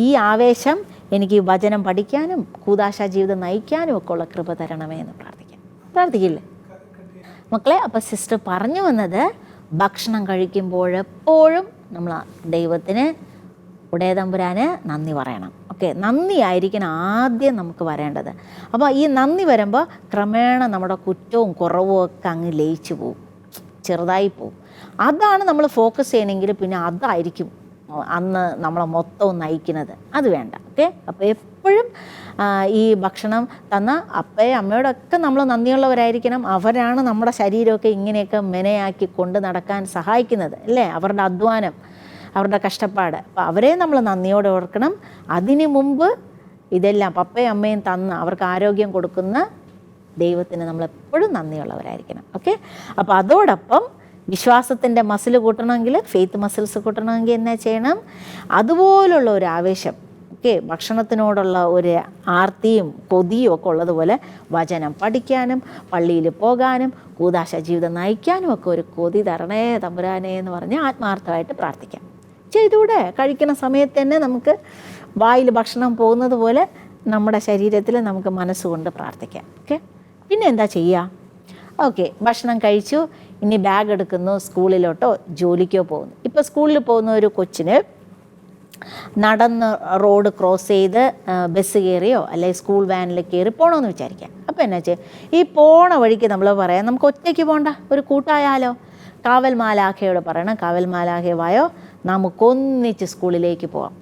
ഈ ആവേശം എനിക്ക് വചനം പഠിക്കാനും കൂദാശ ജീവിതം നയിക്കാനും ഒക്കെ ഉള്ള കൃപ തരണമേ എന്ന് പ്രാർത്ഥിക്കില്ലേ മക്കളെ? അപ്പോൾ സിസ്റ്റർ പറഞ്ഞു വന്നത്, ഭക്ഷണം കഴിക്കുമ്പോഴെപ്പോഴും നമ്മൾ ദൈവത്തിന് ഉടയതമ്പുരാന് നന്ദി പറയണം. ഓക്കെ, നന്ദി ആയിരിക്കണം ആദ്യം നമുക്ക് വരേണ്ടത്. അപ്പോൾ ഈ നന്ദി വരുമ്പോൾ ക്രമേണ നമ്മുടെ കുറ്റവും കുറവും ഒക്കെ അങ്ങ് ലയിച്ചു പോവും, ചെറുതായി പോവും. അതാണ് നമ്മൾ ഫോക്കസ് ചെയ്യണമെങ്കിൽ പിന്നെ അതായിരിക്കും അന്ന് നമ്മളെ മൊത്തവും നയിക്കുന്നത്. അത് വേണ്ട. ഓക്കെ, അപ്പോൾ എപ്പോഴും ഈ ഭക്ഷണം തന്ന അപ്പയും അമ്മയോടൊക്കെ നമ്മൾ നന്ദിയുള്ളവരായിരിക്കണം. അവരാണ് നമ്മുടെ ശരീരമൊക്കെ ഇങ്ങനെയൊക്കെ മെനയാക്കി കൊണ്ട് നടക്കാൻ സഹായിക്കുന്നത് അല്ലേ? അവരുടെ അധ്വാനം. അവരുടെ കഷ്ടപ്പാട്. അപ്പോൾ അവരെ നമ്മൾ നന്ദിയോടെ ഓർക്കണം. അതിനു മുമ്പ് ഇതെല്ലാം പപ്പയും അമ്മയും തന്ന് അവർക്ക് ആരോഗ്യം കൊടുക്കുന്ന ദൈവത്തിന് നമ്മളെപ്പോഴും നന്ദിയുള്ളവരായിരിക്കണം. ഓക്കെ, അപ്പോൾ അതോടൊപ്പം വിശ്വാസത്തിൻ്റെ മസിൽ കൂട്ടണമെങ്കിൽ, ഫെയ്ത്ത് മസിൽസ് കൂട്ടണമെങ്കിൽ എന്നാ ചെയ്യണം? അതുപോലുള്ള ഒരു ആവേശം, ഓക്കെ, ഭക്ഷണത്തിനോടുള്ള ഒരു ആർത്തിയും കൊതിയും ഒക്കെ ഉള്ളതുപോലെ വചനം പഠിക്കാനും പള്ളിയിൽ പോകാനും കൂദാശ ജീവിതം നയിക്കാനും ഒക്കെ ഒരു കൊതി തരണേ തമ്പുരാനേ എന്ന് പറഞ്ഞ് ആത്മാർത്ഥമായിട്ട് പ്രാർത്ഥിക്കാം. ചെയ്തൂടെ? കഴിക്കുന്ന സമയത്ത് തന്നെ നമുക്ക് വായിൽ ഭക്ഷണം പോകുന്നത് പോലെ നമ്മുടെ ശരീരത്തിൽ നമുക്ക് മനസ്സുകൊണ്ട് പ്രാർത്ഥിക്കാം. ഓക്കെ, പിന്നെ എന്താ ചെയ്യുക? ഓക്കെ, ഭക്ഷണം കഴിച്ചു, ഇനി ബാഗ് എടുക്കുന്നു, സ്കൂളിലോട്ടോ ജോലിക്കോ പോകുന്നു. ഇപ്പോൾ സ്കൂളിൽ പോകുന്ന ഒരു കൊച്ചിന് നടന്ന് റോഡ് ക്രോസ് ചെയ്ത് ബസ് കയറിയോ അല്ലെങ്കിൽ സ്കൂൾ വാനിൽ കയറി പോകണമെന്ന് വിചാരിക്കാം. അപ്പോൾ എന്നാ ചെയ്യും? ഈ പോണ വഴിക്ക് നമ്മൾ പറയാം, നമുക്ക് ഒറ്റയ്ക്ക് പോകണ്ട, ഒരു കൂട്ടായാലോ? കാവൽ മാലാഖയോട് പറയണം, കാവൽ മാലാഖ വായോ, നമുക്കൊന്നിച്ച് സ്കൂളിലേക്ക് പോവാം.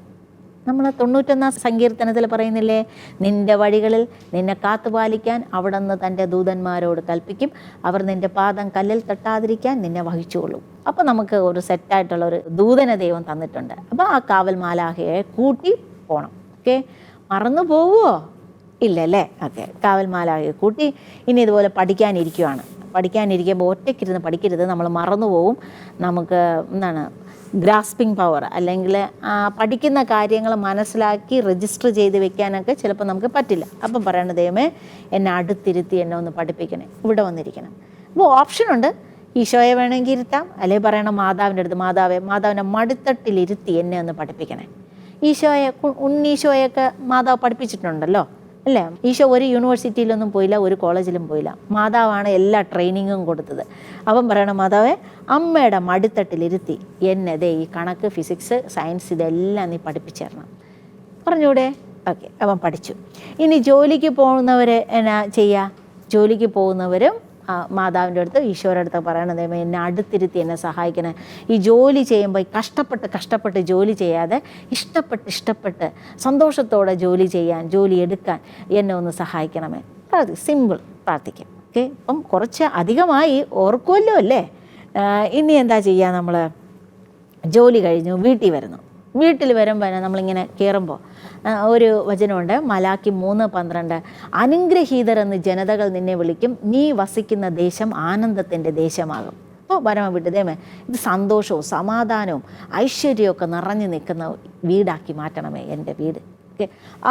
നമ്മൾ 91 സങ്കീർത്തനത്തിൽ പറയുന്നില്ലേ, നിൻ്റെ വഴികളിൽ നിന്നെ കാത്തുപാലിക്കാൻ അവിടുന്ന് തൻ്റെ ദൂതന്മാരോട് കൽപ്പിക്കും, അവർ നിൻ്റെ പാദം കല്ലിൽ തട്ടാതിരിക്കാൻ നിന്നെ വഹിച്ചുകൊള്ളും. അപ്പോൾ നമുക്ക് ഒരു സെറ്റായിട്ടുള്ള ഒരു ദൂതനെ ദൈവം തന്നിട്ടുണ്ട്. അപ്പോൾ ആ കാവൽ മാലാഖയെ കൂട്ടി പോകണം. ഓക്കെ, മറന്നു പോവുമോ? ഇല്ലല്ലേ? ഓക്കെ, കാവൽ മാലാഖയെ കൂട്ടി ഇനി ഇതുപോലെ പഠിക്കാനിരിക്കുമ്പോൾ ഒറ്റയ്ക്കിരുന്ന് പഠിക്കരുത്, നമ്മൾ മറന്നു പോവും. നമുക്ക് ഗ്രാസ്പിംഗ് പവർ, അല്ലെങ്കിൽ പഠിക്കുന്ന കാര്യങ്ങൾ മനസ്സിലാക്കി രജിസ്റ്റർ ചെയ്ത് വെക്കാനൊക്കെ ചിലപ്പോൾ നമുക്ക് പറ്റില്ല. അപ്പം പറയണത്, ദൈവമേ എന്നെ അടുത്തിരുത്തി എന്നെ ഒന്ന് പഠിപ്പിക്കണേ, ഇവിടെ വന്നിരിക്കണം. അപ്പോൾ ഓപ്ഷനുണ്ട്, ഈശോയെ വേണമെങ്കിൽ ഇരുത്താം, അല്ലെങ്കിൽ പറയണം മാതാവിൻ്റെ അടുത്ത്, മാതാവിൻ്റെ മടിത്തട്ടിലിരുത്തി എന്നെ ഒന്ന് പഠിപ്പിക്കണേ. ഉണ്ണീശോയൊക്കെ മാതാവ് പഠിപ്പിച്ചിട്ടുണ്ടല്ലോ അല്ലേ? ഈശോ ഒരു യൂണിവേഴ്സിറ്റിയിലൊന്നും പോയില്ല, ഒരു കോളേജിലും പോയില്ല, മാതാവാണ് എല്ലാ ട്രെയിനിങ്ങും കൊടുത്തത്. അവൻ പറയണം, മാതാവേ അമ്മയുടെ മടിത്തട്ടിലിരുത്തി എന്നെ ഈ കണക്ക്, ഫിസിക്സ്, സയൻസ് ഇതെല്ലാം നീ പഠിപ്പിച്ചു തരണം. പറഞ്ഞൂടെ? ഓക്കെ, അവൻ പഠിച്ചു. ഇനി ജോലിക്ക് പോകുന്നവർ എന്നാ ചെയ്യുക? ജോലിക്ക് പോകുന്നവരും മാതാവിൻ്റെ അടുത്ത് ഈശോയുടെ അടുത്ത് പറയണത്, എന്നെ അടുത്തിരുത്തി എന്നെ സഹായിക്കണേ. ഈ ജോലി ചെയ്യുമ്പോൾ കഷ്ടപ്പെട്ട് ജോലി ചെയ്യാതെ ഇഷ്ടപ്പെട്ട് സന്തോഷത്തോടെ ജോലി ചെയ്യാൻ, ജോലി എടുക്കാൻ എന്നെ ഒന്ന് സഹായിക്കണമേ. സിമ്പിൾ പ്രാർത്ഥിക്കാം. ഓക്കെ, അപ്പം കുറച്ച് അധികമായി ഓർക്കുമല്ലോ അല്ലേ? ഇനി എന്താ ചെയ്യുക? നമ്മൾ ജോലി കഴിഞ്ഞു വീട്ടിൽ വരുമ്പോൾ നമ്മളിങ്ങനെ കയറുമ്പോൾ ഒരു വചനമുണ്ട്, മലാക്കി 3:12, അനുഗ്രഹീതർ എന്ന് ജനതകൾ നിന്നെ വിളിക്കും, നീ വസിക്കുന്ന ദേശം ആനന്ദത്തിൻ്റെ ദേശമാകും. അപ്പോൾ വരമ വിട്ടതേമേ, ഇത് സന്തോഷവും സമാധാനവും ഐശ്വര്യമൊക്കെ നിറഞ്ഞു നിൽക്കുന്ന വീടാക്കി മാറ്റണമേ എൻ്റെ വീട്. ഓക്കെ,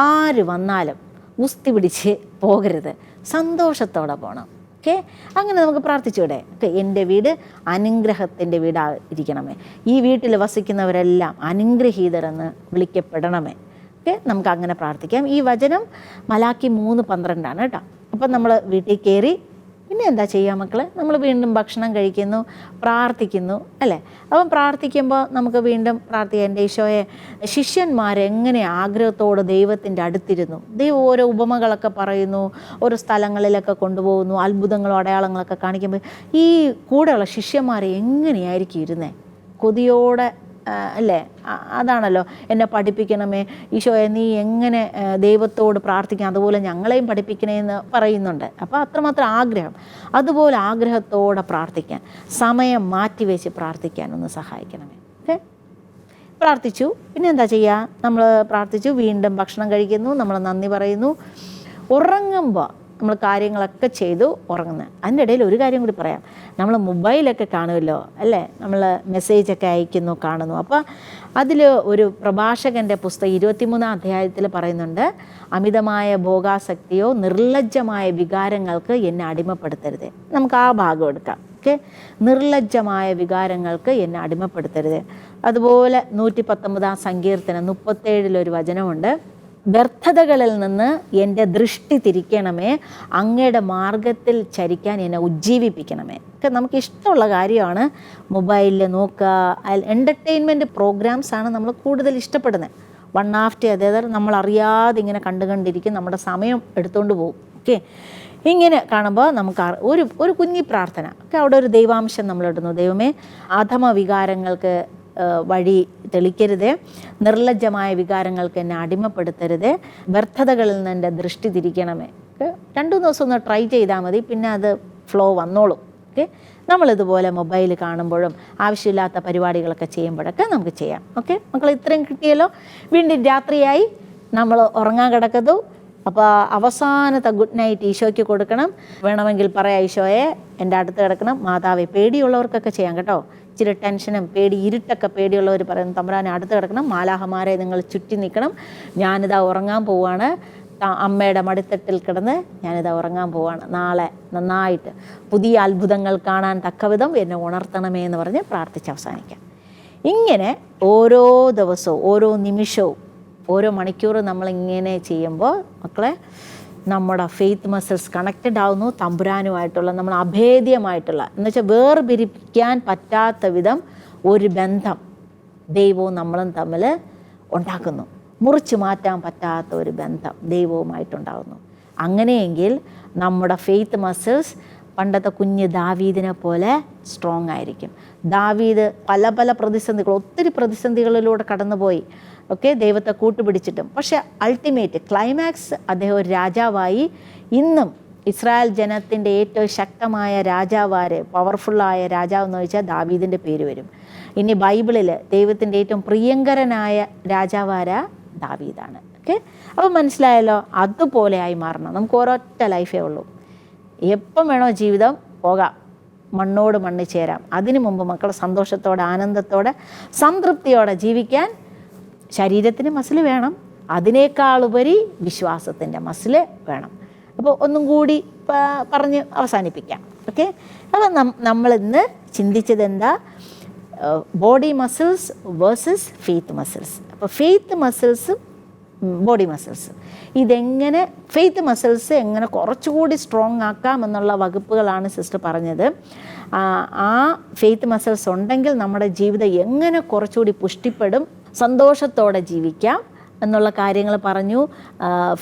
ആര് വന്നാലും ഉസ്തി പിടിച്ച് പോകരുത്, സന്തോഷത്തോടെ പോകണം. ഓക്കെ, അങ്ങനെ നമുക്ക് പ്രാർത്ഥിച്ചൂടെ? ഓക്കെ, എൻ്റെ വീട് അനുഗ്രഹത്തിൻ്റെ വീടായിരിക്കണമേ, ഈ വീട്ടിൽ വസിക്കുന്നവരെല്ലാം അനുഗ്രഹീതരെന്ന് വിളിക്കപ്പെടണമേ. ഓക്കെ, നമുക്ക് അങ്ങനെ പ്രാർത്ഥിക്കാം. ഈ വചനം മലാക്കി 3:12 കേട്ടോ. അപ്പം നമ്മൾ വീട്ടിൽ കയറി പിന്നെ എന്താ ചെയ്യുക മക്കളെ? നമ്മൾ വീണ്ടും ഭക്ഷണം കഴിക്കുന്നു, പ്രാർത്ഥിക്കുന്നു അല്ലേ? അപ്പം പ്രാർത്ഥിക്കുമ്പോൾ നമുക്ക് വീണ്ടും പ്രാർത്ഥിക്കാം, എൻ്റെ ഈശോയെ ശിഷ്യന്മാരെങ്ങനെ ആഗ്രഹത്തോട് ദൈവത്തിൻ്റെ അടുത്തിരുന്നു. ദൈവം ഓരോ ഉപമകളൊക്കെ പറയുന്നു, ഓരോ സ്ഥലങ്ങളിലൊക്കെ കൊണ്ടുപോകുന്നു, അത്ഭുതങ്ങളും അടയാളങ്ങളൊക്കെ കാണിക്കുമ്പോൾ ഈ കൂടെയുള്ള ശിഷ്യന്മാരെ എങ്ങനെയായിരിക്കും ഇരുന്നേ? കൊതിയോടെ അല്ലേ? അതാണല്ലോ, എന്നെ പഠിപ്പിക്കണമേ ഈശോയെ, നീ എങ്ങനെ ദൈവത്തോട് പ്രാർത്ഥിക്കാം അതുപോലെ ഞങ്ങളെയും പഠിപ്പിക്കണേ എന്ന് പറയുന്നുണ്ട്. അപ്പോൾ അത്രമാത്രം ആഗ്രഹം, അതുപോലെ ആഗ്രഹത്തോടെ പ്രാർത്ഥിക്കാൻ, സമയം മാറ്റിവെച്ച് പ്രാർത്ഥിക്കാൻ ഒന്ന് സഹായിക്കണമേ. ഓക്കെ, പ്രാർത്ഥിച്ചു. പിന്നെ എന്താ ചെയ്യുക? നമ്മൾ പ്രാർത്ഥിച്ചു, വീണ്ടും ഭക്ഷണം കഴിക്കുന്നു, നമ്മൾ നന്ദി പറയുന്നു. ഉറങ്ങുമ്പോൾ നമ്മൾ കാര്യങ്ങളൊക്കെ ചെയ്തു ഉറങ്ങുന്നത്. അതിൻ്റെ ഇടയിൽ ഒരു കാര്യം കൂടി പറയാം, നമ്മൾ മൊബൈലൊക്കെ കാണുമല്ലോ അല്ലേ? നമ്മൾ മെസ്സേജൊക്കെ അയക്കുന്നു, കാണുന്നു. അപ്പോൾ അതിൽ ഒരു പ്രഭാഷകൻ്റെ പുസ്തകം 23-ാം അധ്യായത്തിൽ പറയുന്നുണ്ട്, അമിതമായ ഭോഗാസക്തിയോ നിർലജ്ജമായ വികാരങ്ങൾക്ക് എന്നെ അടിമപ്പെടുത്തരുത്. നമുക്ക് ആ ഭാഗം എടുക്കാം. ഓക്കെ, നിർലജ്ജമായ വികാരങ്ങൾക്ക് എന്നെ അടിമപ്പെടുത്തരുത്. അതുപോലെ 119-ാം സങ്കീർത്തനം 37 വചനമുണ്ട്, വ്യർത്ഥതകളിൽ നിന്ന് എൻ്റെ ദൃഷ്ടി തിരിക്കണമേ, അങ്ങയുടെ മാർഗത്തിൽ ചരിക്കാൻ എന്നെ ഉജ്ജീവിപ്പിക്കണമേ. ഒക്കെ നമുക്ക് ഇഷ്ടമുള്ള കാര്യമാണ് മൊബൈലിൽ നോക്കുക. എൻ്റർടൈൻമെൻറ്റ് പ്രോഗ്രാംസാണ് നമ്മൾ കൂടുതൽ ഇഷ്ടപ്പെടുന്നത്. വൺ ആഫ്റ്റർ അതേതർ നമ്മൾ അറിയാതെ ഇങ്ങനെ കണ്ടുകൊണ്ടിരിക്കും, നമ്മുടെ സമയം എടുത്തുകൊണ്ട് പോകും. ഓക്കെ, ഇങ്ങനെ കാണുമ്പോൾ നമുക്ക് ഒരു കുഞ്ഞി പ്രാർത്ഥന ഒക്കെ അവിടെ ഒരു ദൈവാംശം നമ്മളിടുന്നു. ദൈവമേ, അധമ വികാരങ്ങൾക്ക് വഴി തെളിക്കരുത്, നിർലജ്ജമായ വികാരങ്ങൾക്ക് എന്നെ അടിമപ്പെടുത്തരുത്, വ്യർത്ഥതകളിൽ നിന്ന് എൻ്റെ ദൃഷ്ടി തിരിക്കണമേ. 2 ദിവസം ഒന്ന് ട്രൈ ചെയ്താൽ മതി, പിന്നെ അത് ഫ്ലോ വന്നോളും. ഓക്കെ, നമ്മളിതുപോലെ മൊബൈൽ കാണുമ്പോഴും ആവശ്യമില്ലാത്ത പരിപാടികളൊക്കെ ചെയ്യുമ്പോഴൊക്കെ നമുക്ക് ചെയ്യാം. ഓക്കെ മക്കൾ, ഇത്രയും കിട്ടിയല്ലോ. വീണ്ടും രാത്രിയായി, നമ്മൾ ഉറങ്ങാൻ കിടക്കുന്നു. അപ്പോൾ അവസാനത്തെ ഗുഡ് നൈറ്റ് ഈശോയ്ക്ക് കൊടുക്കണം. വേണമെങ്കിൽ പറയാം, ഈശോയെ എൻ്റെ അടുത്ത് കിടക്കണം. മാതാവേ, പേടിയുള്ളവർക്കൊക്കെ ചെയ്യാം കേട്ടോ. ഇച്ചിരി ടെൻഷനും ഇരുട്ടൊക്കെ പേടിയുള്ളവർ പറയുന്നു, തമ്പുരാനെ അടുത്ത് കിടക്കണം, മാലാഹമാരെ നിങ്ങൾ ചുറ്റി നിൽക്കണം, ഞാനിതാ ഉറങ്ങാൻ പോവാണ്, അമ്മയുടെ മടിത്തട്ടിൽ കിടന്ന് ഞാനിതാ ഉറങ്ങാൻ പോവാണ്, നാളെ നന്നായിട്ട് പുതിയ അത്ഭുതങ്ങൾ കാണാൻ തക്കവിധം എന്നെ ഉണർത്തണമേ എന്ന് പറഞ്ഞ് പ്രാർത്ഥിച്ച് അവസാനിക്കാം. ഇങ്ങനെ ഓരോ ദിവസവും ഓരോ നിമിഷവും ഓരോ മണിക്കൂറും നമ്മളിങ്ങനെ ചെയ്യുമ്പോൾ മക്കളെ നമ്മുടെ ഫെയ്ത്ത് മസിൽസ് കണക്റ്റഡ് ആവുന്നു തമ്പുരാനുമായിട്ടുള്ള, നമ്മൾ അഭേദ്യമായിട്ടുള്ള എന്ന് വെച്ചാൽ വേർപിരിക്കാൻ പറ്റാത്ത വിധം ഒരു ബന്ധം ദൈവവും നമ്മളും തമ്മിൽ ഉണ്ടാക്കുന്നു. മുറിച്ച് മാറ്റാൻ പറ്റാത്ത ഒരു ബന്ധം ദൈവവുമായിട്ടുണ്ടാകുന്നു. അങ്ങനെയെങ്കിൽ നമ്മുടെ ഫെയ്ത്ത് മസിൽസ് പണ്ടത്തെ കുഞ്ഞ് ദാവീദിനെ പോലെ സ്ട്രോങ് ആയിരിക്കും. ദാവീദ് പല പല ഒത്തിരി പ്രതിസന്ധികളിലൂടെ കടന്നുപോയി. ഓക്കെ, ദൈവത്തെ കൂട്ടുപിടിച്ചിട്ടും. പക്ഷേ അൾട്ടിമേറ്റ് ക്ലൈമാക്സ് അദ്ദേഹം ഒരു രാജാവായി. ഇന്നും ഇസ്രായേൽ ജനത്തിൻ്റെ ഏറ്റവും ശക്തമായ രാജാവാര്, പവർഫുള്ളായ രാജാവ് എന്ന് വെച്ചാൽ ദാവീദിൻ്റെ പേര് വരും. ഇനി ബൈബിളിൽ ദൈവത്തിൻ്റെ ഏറ്റവും പ്രിയങ്കരനായ രാജാവാര ദാവീദാണ്. ഓക്കെ, അപ്പോൾ മനസ്സിലായല്ലോ. അതുപോലെ ആയി മാറണം. നമുക്ക് ഒരൊറ്റ ലൈഫേ ഉള്ളൂ. എപ്പം വേണോ ജീവിതം പോകാം, മണ്ണോട് മണ്ണ് ചേരാം. അതിനു മുമ്പ് മക്കൾ സന്തോഷത്തോടെ, ആനന്ദത്തോടെ, സംതൃപ്തിയോടെ ജീവിക്കാൻ ശരീരത്തിന് മസിൽ വേണം. അതിനേക്കാളുപരി വിശ്വാസത്തിൻ്റെ മസിൽ വേണം. അപ്പോൾ ഒന്നും കൂടി പറഞ്ഞ് അവസാനിപ്പിക്കാം. ഓക്കെ, അപ്പോൾ നമ്മളിന്ന് ചിന്തിച്ചത് എന്താ? Body muscles versus faith muscles. അപ്പോൾ ഫെയ്ത്ത് മസിൽസും ബോഡി മസിൽസ് ഇതെങ്ങനെ, ഫെയ്ത്ത് മസിൽസ് എങ്ങനെ കുറച്ചുകൂടി സ്ട്രോങ് ആക്കാമെന്നുള്ള വകുപ്പുകളാണ് സിസ്റ്റർ പറഞ്ഞത്. ആ ഫെയ്ത്ത് മസിൽസ് ഉണ്ടെങ്കിൽ നമ്മുടെ ജീവിതം എങ്ങനെ കുറച്ചുകൂടി പുഷ്ടിപ്പെടും, സന്തോഷത്തോടെ ജീവിക്കാം എന്നുള്ള കാര്യങ്ങൾ പറഞ്ഞു.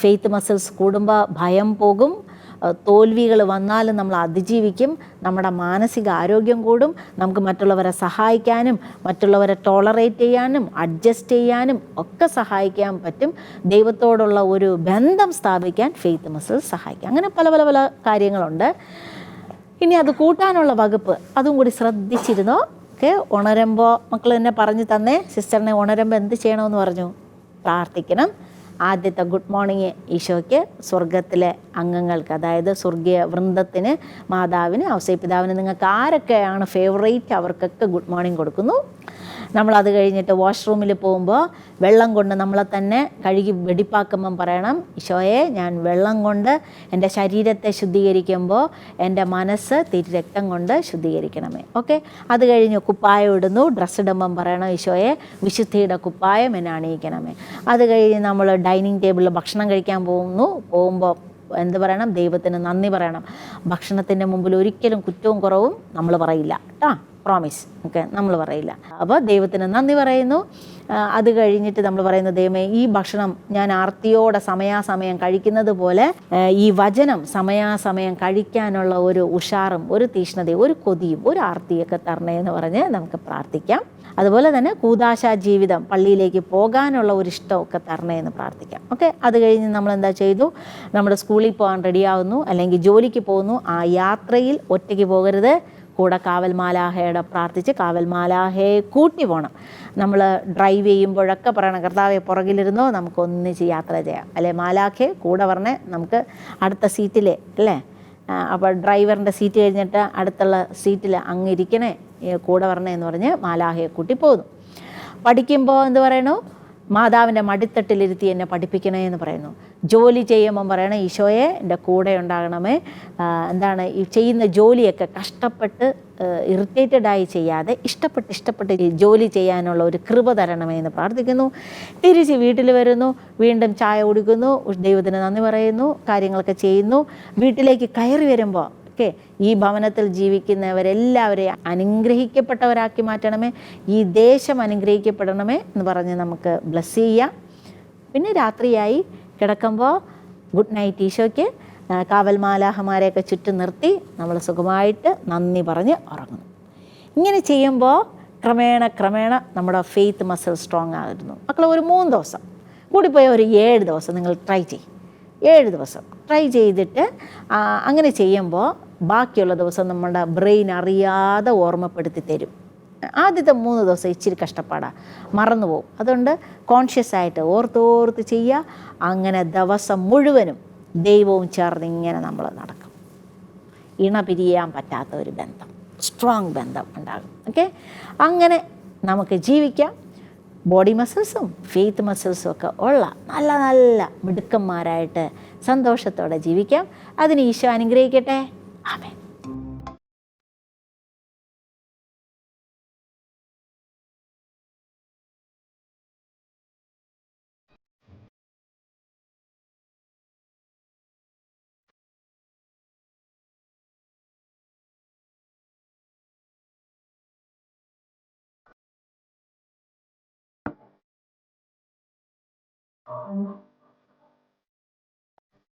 ഫെയ്ത്ത് മസിൽസ് കൂടുമ്പോൾ ഭയം പോകും, തോൽവികൾ വന്നാലും നമ്മൾ അതിജീവിക്കും, നമ്മുടെ മാനസിക ആരോഗ്യം കൂടും, നമുക്ക് മറ്റുള്ളവരെ സഹായിക്കാനും മറ്റുള്ളവരെ ടോളറേറ്റ് ചെയ്യാനും അഡ്ജസ്റ്റ് ചെയ്യാനും ഒക്കെ സഹായിക്കാൻ പറ്റും. ദൈവത്തോടുള്ള ഒരു ബന്ധം സ്ഥാപിക്കാൻ ഫെയ്ത്ത് മസിൽസ് സഹായിക്കും. അങ്ങനെ പല പല പല കാര്യങ്ങളുണ്ട്. ഇനി അത് കൂട്ടാനുള്ള വകുപ്പ് അതും കൂടി ശ്രദ്ധിച്ചിരുന്നോ? ഓക്കെ, ഉണരുമ്പോൾ മക്കൾ തന്നെ പറഞ്ഞു തന്നേ, സിസ്റ്ററിനെ ഉണരുമ്പോൾ എന്ത് ചെയ്യണമെന്ന് പറഞ്ഞു? പ്രാർത്ഥിക്കണം. ആദ്യത്തെ ഗുഡ് മോർണിംഗ് ഈശോയ്ക്ക്, സ്വർഗത്തിലെ അംഗങ്ങൾക്ക്, അതായത് സ്വർഗീയ വൃന്ദത്തിന്, മാതാവിന്, ഔസേപ്പിതാവിന്, നിങ്ങൾക്ക് ആരൊക്കെയാണ് ഫേവറേറ്റ് അവർക്കൊക്കെ ഗുഡ് മോർണിംഗ് കൊടുക്കുന്നു. നമ്മളത് കഴിഞ്ഞിട്ട് വാഷ്റൂമിൽ പോകുമ്പോൾ വെള്ളം കൊണ്ട് നമ്മളെ തന്നെ കഴുകി വെടിപ്പാക്കുമ്പം പറയണം, ഈശോയെ ഞാൻ വെള്ളം കൊണ്ട് എൻ്റെ ശരീരത്തെ ശുദ്ധീകരിക്കുമ്പോൾ എൻ്റെ മനസ്സ് തിരുരക്തം കൊണ്ട് ശുദ്ധീകരിക്കണമേ. ഓക്കെ, അത് കഴിഞ്ഞ് കുപ്പായം ഇടുന്നു, ഡ്രസ്സ് ഇടുമ്പം പറയണം, ഈശോയെ വിശുദ്ധിയുടെ കുപ്പായം എന്നെ അണിയിക്കണമേ. അത് കഴിഞ്ഞ് നമ്മൾ ഡൈനിങ് ടേബിളിൽ ഭക്ഷണം കഴിക്കാൻ പോകുമ്പോൾ എന്ത് പറയണം? ദൈവത്തിന് നന്ദി പറയണം. ഭക്ഷണത്തിൻ്റെ മുമ്പിൽ ഒരിക്കലും കുറ്റവും കുറവും നമ്മൾ പറയില്ല കേട്ടോ, പ്രോമിസ്. ഓക്കെ, നമ്മൾ പറയില്ല. അപ്പോൾ ദൈവത്തിന് നന്ദി പറയുന്നു. അത് കഴിഞ്ഞിട്ട് നമ്മൾ പറയുന്നത്, ദൈവമേ ഈ ഭക്ഷണം ഞാൻ ആർത്തിയോടെ സമയാസമയം കഴിക്കുന്നത് പോലെ ഈ വചനം സമയാസമയം കഴിക്കാനുള്ള ഒരു ഉഷാറും ഒരു തീഷ്ണതയും ഒരു കൊതിയും ഒരു ആർത്തിയൊക്കെ തരണേ എന്ന് പറഞ്ഞ് നമുക്ക് പ്രാർത്ഥിക്കാം. അതുപോലെ തന്നെ കൂദാശ ജീവിതം, പള്ളിയിലേക്ക് പോകാനുള്ള ഒരു ഇഷ്ടമൊക്കെ തരണേ എന്ന് പ്രാർത്ഥിക്കാം. ഓക്കെ, അത് കഴിഞ്ഞ് നമ്മൾ എന്താ ചെയ്തു? നമ്മുടെ സ്കൂളിൽ പോകാൻ റെഡിയാവുന്നു, അല്ലെങ്കിൽ ജോലിക്ക് പോകുന്നു. ആ യാത്രയിൽ ഒറ്റയ്ക്ക് പോകരുത്, കൂടെ കാവൽ മാലാഹയുടെ പ്രാർത്ഥിച്ച് കാവൽ മാലാഹയെ കൂട്ടി പോകണം. നമ്മൾ ഡ്രൈവ് ചെയ്യുമ്പോഴൊക്കെ പറയണം, കർത്താവെ പുറകിലിരുന്നോ, നമുക്കൊന്നിച്ച് യാത്ര ചെയ്യാം, അല്ലെ മാലാഖയെ കൂടെ പറഞ്ഞ് നമുക്ക് അടുത്ത സീറ്റിൽ, അല്ലേ? അപ്പോൾ ഡ്രൈവറിൻ്റെ സീറ്റ് കഴിഞ്ഞിട്ട് അടുത്തുള്ള സീറ്റിൽ അങ്ങിരിക്കണേ, കൂടെ വരണേ എന്ന് പറഞ്ഞ് മാലാഹയെ കൂട്ടി പോകുന്നു. പഠിക്കുമ്പോൾ എന്ത് പറയണു? മാതാവിൻ്റെ മടിത്തട്ടിലിരുത്തി എന്നെ പഠിപ്പിക്കണേ എന്ന് പറയുന്നു. ജോലി ചെയ്യുമ്പം പറയണം, ഈശോയെ എൻ്റെ കൂടെ ഉണ്ടാകണമേ. എന്താണ് ഈ ചെയ്യുന്ന ജോലിയൊക്കെ കഷ്ടപ്പെട്ട് ഇറിറ്റേറ്റഡായി ചെയ്യാതെ ഇഷ്ടപ്പെട്ട് ജോലി ചെയ്യാനുള്ള ഒരു കൃപ തരണമേ എന്ന് പ്രാർത്ഥിക്കുന്നു. തിരിച്ച് വീട്ടിൽ വരുന്നു, വീണ്ടും ചായ കുടിക്കുന്നു, ദൈവത്തിന് നന്ദി പറയുന്നു, കാര്യങ്ങളൊക്കെ ചെയ്യുന്നു. വീട്ടിലേക്ക് കയറി വരുമ്പോൾ ഈ ഭവനത്തിൽ ജീവിക്കുന്നവരെല്ലാവരെയും അനുഗ്രഹിക്കപ്പെട്ടവരാക്കി മാറ്റണമേ, ഈ ദേശം അനുഗ്രഹിക്കപ്പെടണമേ എന്ന് പറഞ്ഞ് നമുക്ക് ബ്ലസ് ചെയ്യാം. പിന്നെ രാത്രിയായി കിടക്കുമ്പോൾ ഗുഡ് നൈറ്റ് ഈശോയ്ക്ക് കാവൽ മാലാഹമാരെയൊക്കെ ചുറ്റും നിർത്തി നമ്മൾ സുഖമായിട്ട് നന്ദി പറഞ്ഞ് ഉറങ്ങുന്നു. ഇങ്ങനെ ചെയ്യുമ്പോൾ ക്രമേണ നമ്മുടെ ഫെയ്ത്ത് മസിൽ സ്ട്രോങ് ആയിരുന്നു. മക്കൾ ഒരു 3 ദിവസം കൂടിപ്പോയ ഒരു 7 ദിവസം നിങ്ങൾ ട്രൈ ചെയ്യും. 7 ദിവസം ട്രൈ ചെയ്തിട്ട് അങ്ങനെ ചെയ്യുമ്പോൾ ബാക്കിയുള്ള ദിവസം നമ്മുടെ ബ്രെയിൻ അറിയാതെ ഓർമ്മപ്പെടുത്തി തരും. ആദ്യത്തെ 3 ദിവസം ഇച്ചിരി കഷ്ടപ്പാടാണ്, മറന്നു പോകും. അതുകൊണ്ട് കോൺഷ്യസ് ആയിട്ട് ഓർത്തോർത്ത് ചെയ്യുക. അങ്ങനെ ദിവസം മുഴുവനും ദൈവവും ചേർന്ന് ഇങ്ങനെ നമ്മൾ നടക്കും. ഇണ പിരിയാൻ പറ്റാത്ത ഒരു ബന്ധം, സ്ട്രോങ് ബന്ധം ഉണ്ടാകും. ഓക്കെ, അങ്ങനെ നമുക്ക് ജീവിക്കാം. ബോഡി മസിൽസും ഫെയ്ത്ത് മസിൽസും ഒക്കെ ഉള്ള നല്ല നല്ല മിടുക്കന്മാരായിട്ട് സന്തോഷത്തോടെ ജീവിക്കാം. അതിന് ഈശോ അനുഗ്രഹിക്കട്ടെ. ആമേൻ.